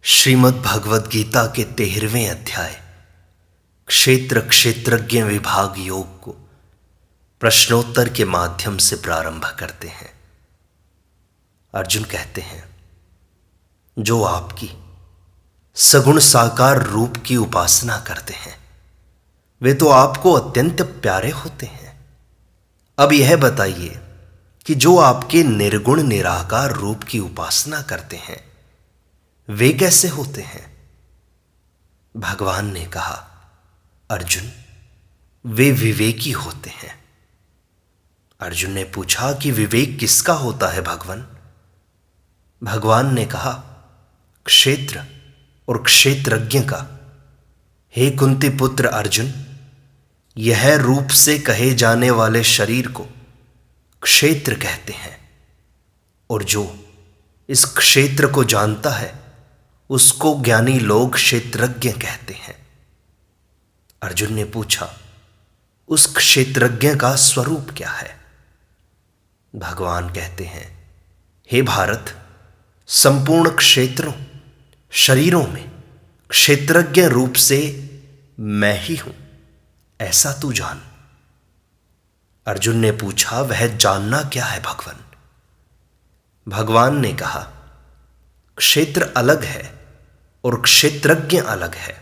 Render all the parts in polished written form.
श्रीमद् भगवद गीता के 13वें अध्याय क्षेत्र क्षेत्रज्ञ विभाग योग को प्रश्नोत्तर के माध्यम से प्रारंभ करते हैं। अर्जुन कहते हैं, जो आपकी सगुण साकार रूप की उपासना करते हैं वे तो आपको अत्यंत प्यारे होते हैं। अब यह बताइए कि जो आपके निर्गुण निराकार रूप की उपासना करते हैं वे कैसे होते हैं। भगवान ने कहा, अर्जुन वे विवेकी होते हैं। अर्जुन ने पूछा कि विवेक किसका होता है भगवान। भगवान ने कहा, क्षेत्र और क्षेत्रज्ञ का। हे कुंती पुत्र अर्जुन, यह रूप से कहे जाने वाले शरीर को क्षेत्र कहते हैं और जो इस क्षेत्र को जानता है उसको ज्ञानी लोग क्षेत्रज्ञ कहते हैं। अर्जुन ने पूछा, उस क्षेत्रज्ञ का स्वरूप क्या है। भगवान कहते हैं, हे भारत, संपूर्ण क्षेत्रों शरीरों में क्षेत्रज्ञ रूप से मैं ही हूं, ऐसा तू जान। अर्जुन ने पूछा, वह जानना क्या है भगवान। भगवान ने कहा, क्षेत्र अलग है और क्षेत्रज्ञ अलग है।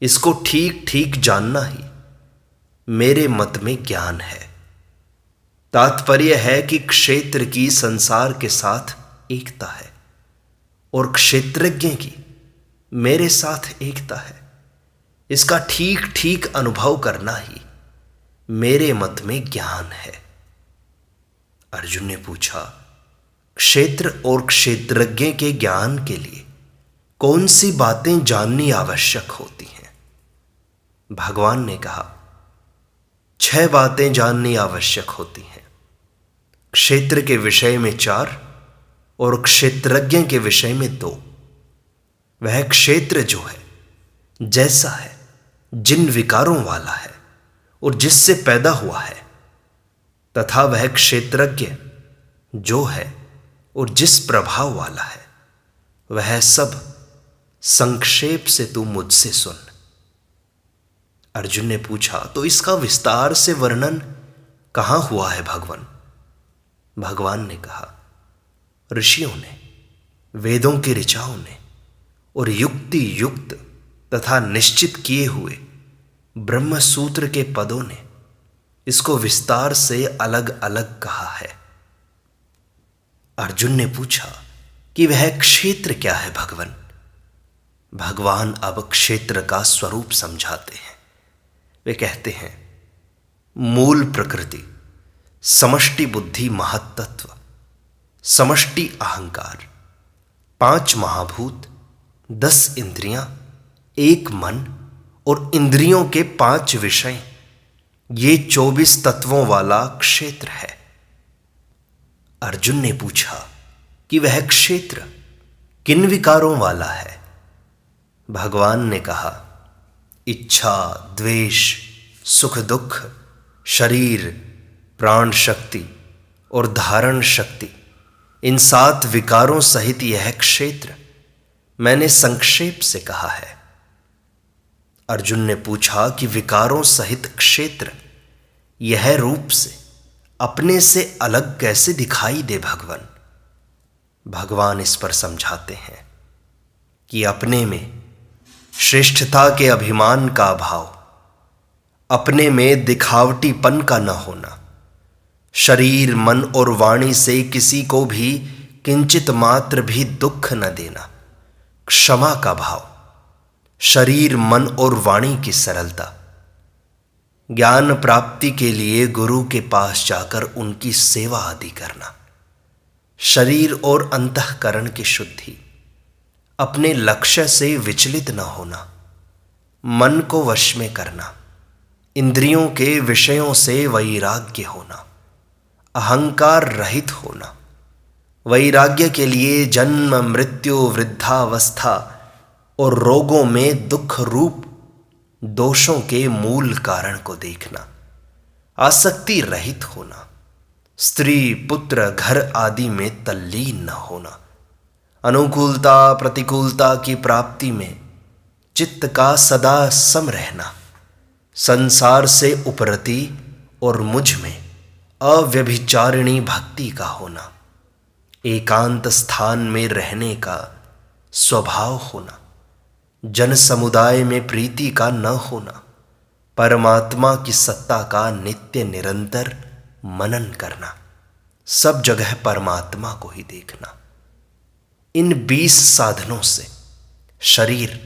इसको ठीक ठीक जानना ही मेरे मत में ज्ञान है। तात्पर्य है कि क्षेत्र की संसार के साथ एकता है और क्षेत्रज्ञ की मेरे साथ एकता है। इसका ठीक ठीक अनुभव करना ही मेरे मत में ज्ञान है। अर्जुन ने पूछा, क्षेत्र और क्षेत्रज्ञ के ज्ञान के लिए कौन सी बातें जाननी आवश्यक होती हैं। भगवान ने कहा, 6 बातें जाननी आवश्यक होती हैं। क्षेत्र के विषय में 4 और क्षेत्रज्ञ के विषय में 2। वह क्षेत्र जो है जैसा है, जिन विकारों वाला है और जिससे पैदा हुआ है, तथा वह क्षेत्रज्ञ जो है और जिस प्रभाव वाला है, वह सब संक्षेप से तू मुझसे सुन। अर्जुन ने पूछा, तो इसका विस्तार से वर्णन कहां हुआ है भगवान। भगवान ने कहा, ऋषियों ने, वेदों की ऋचाओं ने और युक्ति युक्त तथा निश्चित किए हुए ब्रह्म सूत्र के पदों ने इसको विस्तार से अलग अलग कहा है। अर्जुन ने पूछा कि वह क्षेत्र क्या है भगवान। भगवान अब क्षेत्र का स्वरूप समझाते हैं। वे कहते हैं, मूल प्रकृति, समष्टि बुद्धि महत्त्व, समष्टि अहंकार, 5 महाभूत, 10 इंद्रियां, 1 मन और इंद्रियों के 5 विषय, ये 24 तत्वों वाला क्षेत्र है। अर्जुन ने पूछा कि वह क्षेत्र किन विकारों वाला है। भगवान ने कहा, इच्छा, द्वेष, सुख दुख, शरीर, प्राण शक्ति और धारण शक्ति, इन 7 विकारों सहित यह क्षेत्र मैंने संक्षेप से कहा है। अर्जुन ने पूछा कि विकारों सहित क्षेत्र यह रूप से अपने से अलग कैसे दिखाई दे भगवान। भगवान इस पर समझाते हैं कि अपने में श्रेष्ठता के अभिमान का अभाव, अपने में दिखावटीपन का न होना, शरीर, मन और वाणी से किसी को भी किंचित मात्र भी दुख न देना, क्षमा का भाव, शरीर, मन और वाणी की सरलता, ज्ञान प्राप्ति के लिए गुरु के पास जाकर उनकी सेवा आदि करना, शरीर और अंतःकरण की शुद्धि, अपने लक्ष्य से विचलित न होना, मन को वश में करना, इंद्रियों के विषयों से वैराग्य होना, अहंकार रहित होना, वैराग्य के लिए जन्म, मृत्यु, वृद्धावस्था और रोगों में दुख रूप दोषों के मूल कारण को देखना, आसक्ति रहित होना, स्त्री, पुत्र, घर आदि में तल्लीन न होना, अनुकूलता प्रतिकूलता की प्राप्ति में चित्त का सदा सम रहना, संसार से उपरति और मुझ में अव्यभिचारिणी भक्ति का होना, एकांत स्थान में रहने का स्वभाव होना, जन समुदाय में प्रीति का न होना, परमात्मा की सत्ता का नित्य निरंतर मनन करना, सब जगह परमात्मा को ही देखना। इन 20 साधनों से शरीर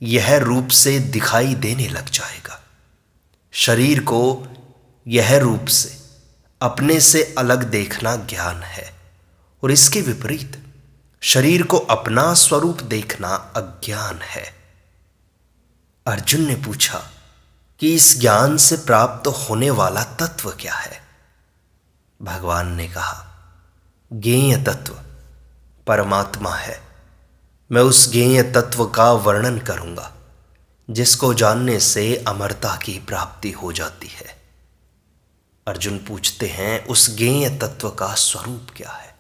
यह रूप से दिखाई देने लग जाएगा। शरीर को यह रूप से अपने से अलग देखना ज्ञान है, और इसके विपरीत शरीर को अपना स्वरूप देखना अज्ञान है। अर्जुन ने पूछा कि इस ज्ञान से प्राप्त होने वाला तत्व क्या है? भगवान ने कहा, ज्ञेय तत्व परमात्मा है। मैं उस ज्ञेय तत्व का वर्णन करूंगा जिसको जानने से अमरता की प्राप्ति हो जाती है। अर्जुन पूछते हैं, उस ज्ञेय तत्व का स्वरूप क्या है?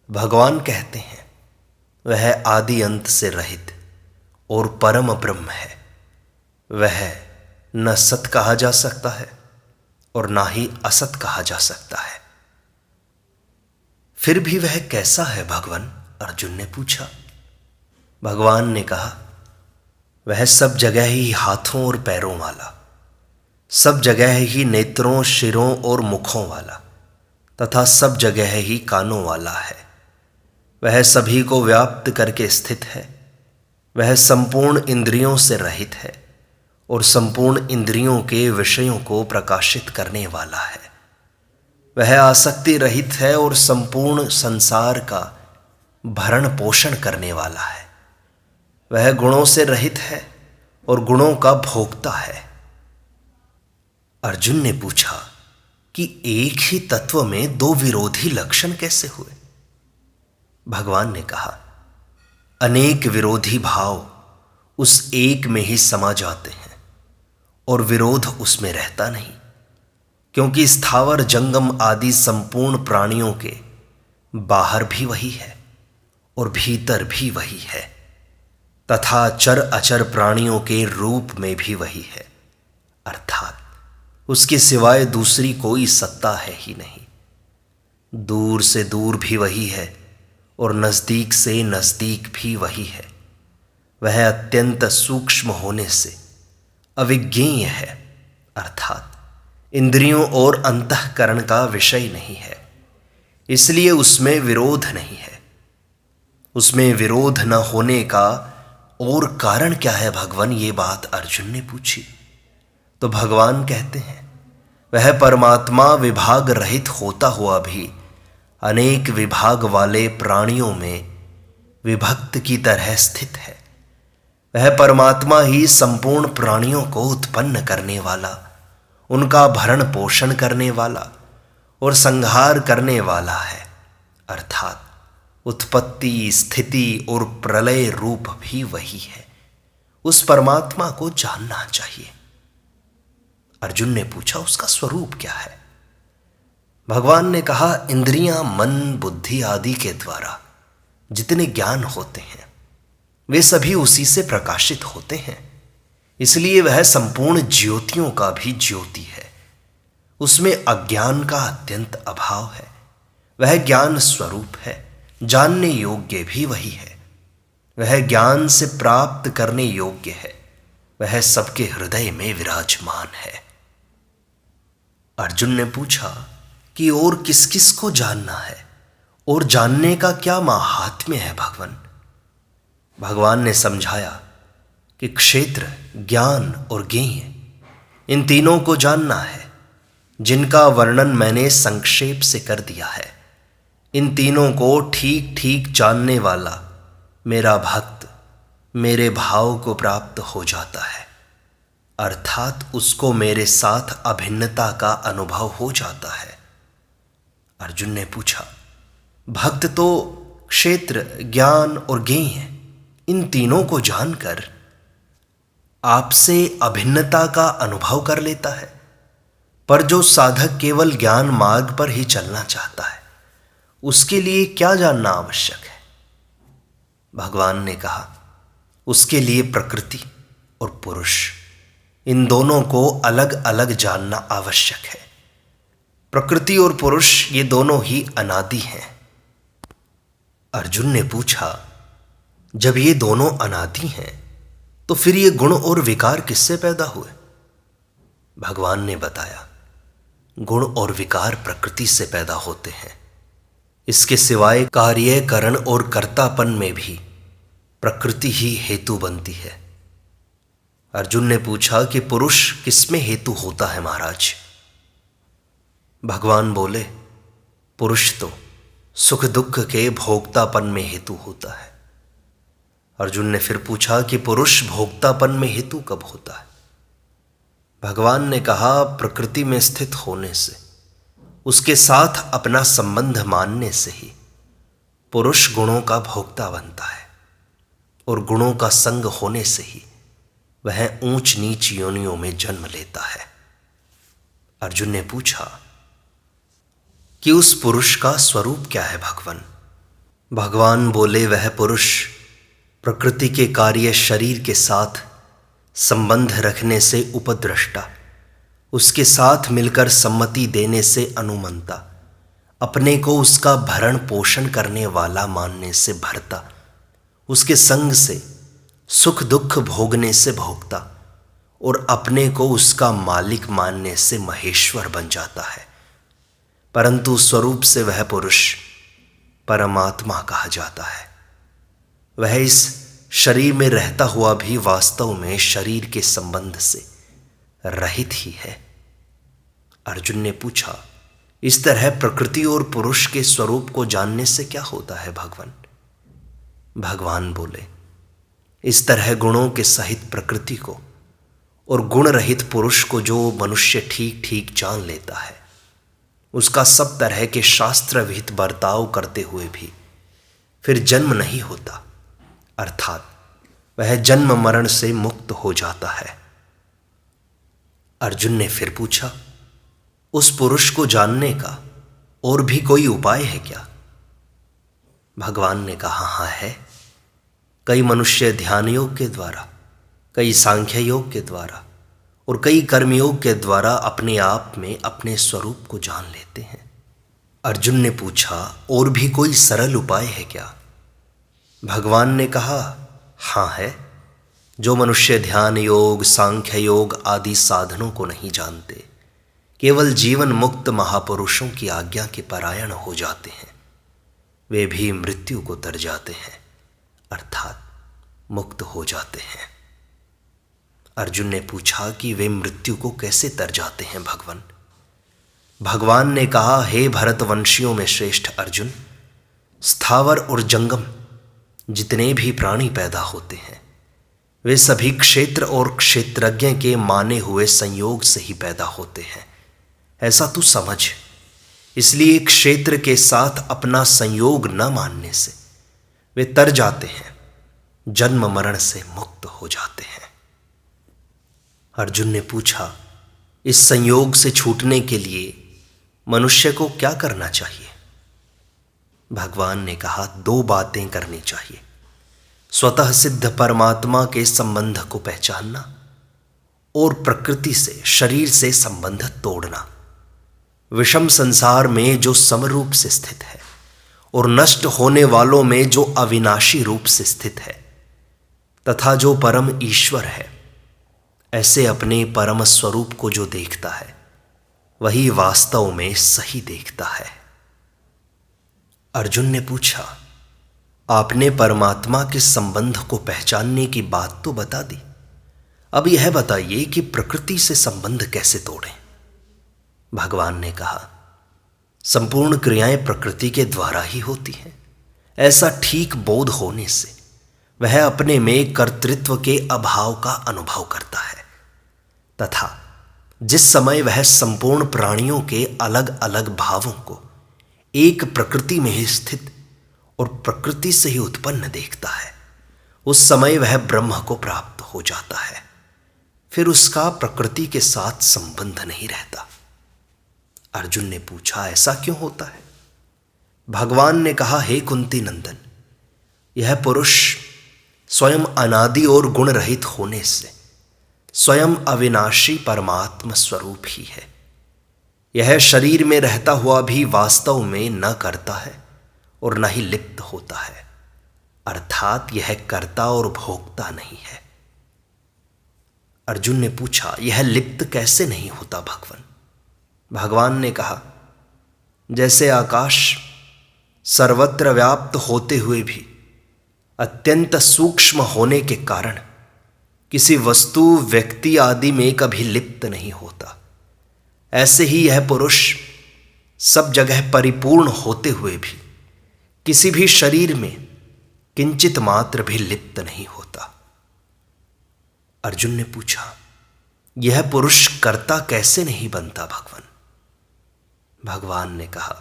भगवान कहते हैं, वह आदि अंत से रहित और परम ब्रह्म है। वह न सत कहा जा सकता है और ना ही असत कहा जा सकता है। फिर भी वह कैसा है भगवान? अर्जुन ने पूछा। भगवान ने कहा, वह सब जगह ही हाथों और पैरों वाला, सब जगह ही नेत्रों, शिरों और मुखों वाला तथा सब जगह ही कानों वाला है। वह सभी को व्याप्त करके स्थित है। वह संपूर्ण इंद्रियों से रहित है और संपूर्ण इंद्रियों के विषयों को प्रकाशित करने वाला है। वह आसक्ति रहित है और संपूर्ण संसार का भरण पोषण करने वाला है। वह गुणों से रहित है और गुणों का भोक्ता है। अर्जुन ने पूछा कि एक ही तत्व में 2 विरोधी लक्षण कैसे हुए? भगवान ने कहा, अनेक विरोधी भाव उस एक में ही समा जाते हैं और विरोध उसमें रहता नहीं, क्योंकि स्थावर जंगम आदि संपूर्ण प्राणियों के बाहर भी वही है और भीतर भी वही है, तथा चर अचर प्राणियों के रूप में भी वही है, अर्थात उसके सिवाय दूसरी कोई सत्ता है ही नहीं। दूर से दूर भी वही है और नजदीक से नजदीक भी वही है। वह अत्यंत सूक्ष्म होने से अविज्ञेय है, अर्थात इंद्रियों और अंतःकरण का विषय नहीं है, इसलिए उसमें विरोध नहीं है। उसमें विरोध न होने का और कारण क्या है भगवान? ये बात अर्जुन ने पूछी। तो भगवान कहते हैं, वह परमात्मा विभाग रहित होता हुआ भी अनेक विभाग वाले प्राणियों में विभक्त की तरह स्थित है। वह परमात्मा ही संपूर्ण प्राणियों को उत्पन्न करने वाला, उनका भरण पोषण करने वाला और संहार करने वाला है, अर्थात उत्पत्ति, स्थिति और प्रलय रूप भी वही है। उस परमात्मा को जानना चाहिए। अर्जुन ने पूछा, उसका स्वरूप क्या है? भगवान ने कहा, इंद्रियां, मन, बुद्धि आदि के द्वारा जितने ज्ञान होते हैं वे सभी उसी से प्रकाशित होते हैं, इसलिए वह संपूर्ण ज्योतियों का भी ज्योति है। उसमें अज्ञान का अत्यंत अभाव है। वह ज्ञान स्वरूप है, जानने योग्य भी वही है। वह ज्ञान से प्राप्त करने योग्य है। वह सबके हृदय में विराजमान है। अर्जुन ने पूछा कि और किस किस को जानना है और जानने का क्या माहात्म्य है भगवान? भगवान ने समझाया कि क्षेत्र, ज्ञान और ज्ञेय, इन तीनों को जानना है, जिनका वर्णन मैंने संक्षेप से कर दिया है। इन तीनों को ठीक ठीक जानने वाला मेरा भक्त मेरे भाव को प्राप्त हो जाता है, अर्थात उसको मेरे साथ अभिन्नता का अनुभव हो जाता है। अर्जुन ने पूछा, भक्त तो क्षेत्र, ज्ञान और ज्ञेय, इन तीनों को जानकर आपसे अभिन्नता का अनुभव कर लेता है, पर जो साधक केवल ज्ञान मार्ग पर ही चलना चाहता है उसके लिए क्या जानना आवश्यक है? भगवान ने कहा, उसके लिए प्रकृति और पुरुष इन दोनों को अलग अलग जानना आवश्यक है। प्रकृति और पुरुष ये दोनों ही अनादि हैं। अर्जुन ने पूछा, जब ये दोनों अनादि हैं तो फिर ये गुण और विकार किससे पैदा हुए? भगवान ने बताया, गुण और विकार प्रकृति से पैदा होते हैं। इसके सिवाय कार्य, करण और कर्तापन में भी प्रकृति ही हेतु बनती है। अर्जुन ने पूछा कि पुरुष किसमें हेतु होता है महाराज? भगवान बोले, पुरुष तो सुख दुख के भोक्तापन में हेतु होता है। अर्जुन ने फिर पूछा कि पुरुष भोक्तापन में हेतु कब होता है? भगवान ने कहा, प्रकृति में स्थित होने से, उसके साथ अपना संबंध मानने से ही पुरुष गुणों का भोक्ता बनता है, और गुणों का संग होने से ही वह ऊंच नीच योनियों में जन्म लेता है। अर्जुन ने पूछा कि उस पुरुष का स्वरूप क्या है भगवान? भगवान बोले, वह पुरुष प्रकृति के कार्य शरीर के साथ संबंध रखने से उपद्रष्टा, उसके साथ मिलकर सम्मति देने से अनुमंता, अपने को उसका भरण पोषण करने वाला मानने से भरता, उसके संग से सुख दुख भोगने से भोगता, और अपने को उसका मालिक मानने से महेश्वर बन जाता है। परंतु स्वरूप से वह पुरुष परमात्मा कहा जाता है। वह इस शरीर में रहता हुआ भी वास्तव में शरीर के संबंध से रहित ही है। अर्जुन ने पूछा, इस तरह प्रकृति और पुरुष के स्वरूप को जानने से क्या होता है भगवान? भगवान बोले, इस तरह गुणों के सहित प्रकृति को और गुण रहित पुरुष को जो मनुष्य ठीक ठीक जान लेता है, उसका सब तरह के शास्त्र विहित बर्ताव करते हुए भी फिर जन्म नहीं होता, अर्थात वह जन्म मरण से मुक्त हो जाता है। अर्जुन ने फिर पूछा, उस पुरुष को जानने का और भी कोई उपाय है क्या? भगवान ने कहा, हाँ है। कई मनुष्य ध्यान योग के द्वारा, कई सांख्य योग के द्वारा और कई कर्मयोग के द्वारा अपने आप में अपने स्वरूप को जान लेते हैं। अर्जुन ने पूछा, और भी कोई सरल उपाय है क्या? भगवान ने कहा, हाँ है। जो मनुष्य ध्यान योग, सांख्य योग आदि साधनों को नहीं जानते, केवल जीवन मुक्त महापुरुषों की आज्ञा के परायण हो जाते हैं, वे भी मृत्यु को तर जाते हैं, अर्थात मुक्त हो जाते हैं। अर्जुन ने पूछा कि वे मृत्यु को कैसे तर जाते हैं भगवान? भगवान ने कहा, हे भरतवंशियों में श्रेष्ठ अर्जुन, स्थावर और जंगम जितने भी प्राणी पैदा होते हैं, वे सभी क्षेत्र और क्षेत्रज्ञ के माने हुए संयोग से ही पैदा होते हैं, ऐसा तू समझ। इसलिए क्षेत्र के साथ अपना संयोग न मानने से वे तर जाते हैं, जन्म मरण से मुक्त हो जाते हैं। अर्जुन ने पूछा, इस संयोग से छूटने के लिए मनुष्य को क्या करना चाहिए? भगवान ने कहा, 2 बातें करनी चाहिए। स्वतः सिद्ध परमात्मा के संबंध को पहचानना और प्रकृति से, शरीर से संबंध तोड़ना। विषम संसार में जो समरूप से स्थित है और नष्ट होने वालों में जो अविनाशी रूप से स्थित है, तथा जो परम ईश्वर है, ऐसे अपने परम स्वरूप को जो देखता है, वही वास्तव में सही देखता है। अर्जुन ने पूछा, आपने परमात्मा के संबंध को पहचानने की बात तो बता दी, अब यह बताइए कि प्रकृति से संबंध कैसे तोड़ें? भगवान ने कहा, संपूर्ण क्रियाएं प्रकृति के द्वारा ही होती हैं। ऐसा ठीक बोध होने से वह अपने में कर्तृत्व के अभाव का अनुभव करता है, तथा जिस समय वह संपूर्ण प्राणियों के अलग अलग भावों को एक प्रकृति में ही स्थित और प्रकृति से ही उत्पन्न देखता है, उस समय वह ब्रह्म को प्राप्त हो जाता है। फिर उसका प्रकृति के साथ संबंध नहीं रहता। अर्जुन ने पूछा, ऐसा क्यों होता है? भगवान ने कहा, हे कुंती नंदन, यह पुरुष स्वयं अनादि और गुण रहित होने से स्वयं अविनाशी परमात्मा स्वरूप ही है। यह शरीर में रहता हुआ भी वास्तव में न करता है और न ही लिप्त होता है, अर्थात यह कर्ता और भोक्ता नहीं है। अर्जुन ने पूछा, यह लिप्त कैसे नहीं होता भगवान? भगवान ने कहा, जैसे आकाश सर्वत्र व्याप्त होते हुए भी अत्यंत सूक्ष्म होने के कारण किसी वस्तु, व्यक्ति आदि में कभी लिप्त नहीं होता, ऐसे ही यह पुरुष सब जगह परिपूर्ण होते हुए भी किसी भी शरीर में किंचित मात्र भी लिप्त नहीं होता। अर्जुन ने पूछा, यह पुरुष कर्ता कैसे नहीं बनता भगवान? भगवान ने कहा,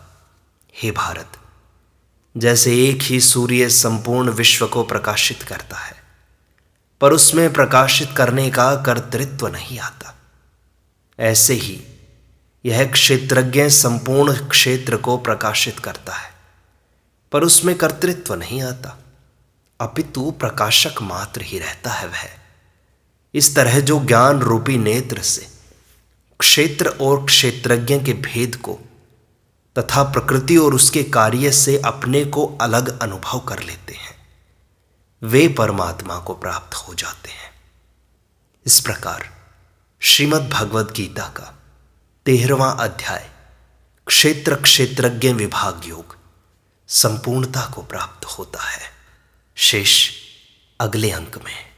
हे भारत, जैसे एक ही सूर्य संपूर्ण विश्व को प्रकाशित करता है, पर उसमें प्रकाशित करने का कर्तृत्व नहीं आता, ऐसे ही यह क्षेत्रज्ञ संपूर्ण क्षेत्र को प्रकाशित करता है, पर उसमें कर्तृत्व नहीं आता, अपितु प्रकाशक मात्र ही रहता है वह। इस तरह जो ज्ञान रूपी नेत्र से क्षेत्र और क्षेत्रज्ञ के भेद को तथा प्रकृति और उसके कार्य से अपने को अलग अनुभव कर लेते हैं, वे परमात्मा को प्राप्त हो जाते हैं। इस प्रकार श्रीमद् भगवद गीता का 13वां अध्याय क्षेत्र क्षेत्रज्ञ विभाग योग संपूर्णता को प्राप्त होता है। शेष अगले अंक में।